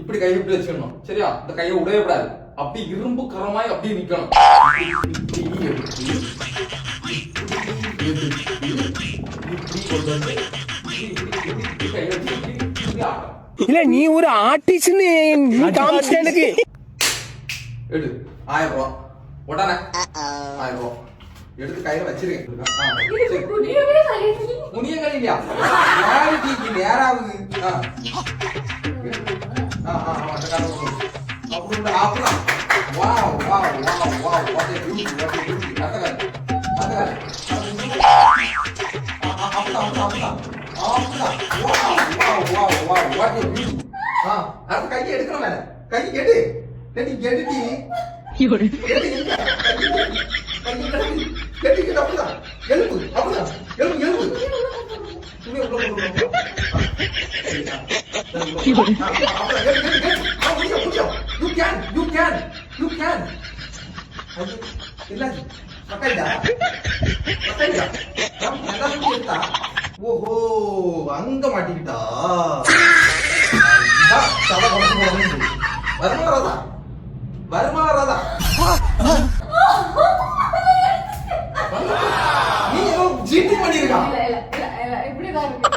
இப்படி கையை இப்படி வச்சுக்கணும். சரியா? இந்த கையை உடைய கூடாது. அப்படி இரும்பு கரமாய் அப்படியே நிக்கணும். இல்ல நீ ஒரு ஆர்டிஸ்ட்னு காமிச்சிட்ட எனக்கு. எடு 1000 ரூபாய் உடனே 1000 ரூபாய் எடுத்து கையில வச்சிருக்கேன். முனிய கழியா யாருக்கு நேராகுது. கையை எடுக்கணும் மேல கை எடு எடுத்தி எலும்பு அப்படிதான் எலும்பு எலும்பு ஓஹோ அங்க மாட்டிக்கிட்டா வருமாறாதா வருமாறாதா நீ ஏதோ ஜீட்டிங் பண்ணிருக்கா. இப்படிதான் இருக்கு.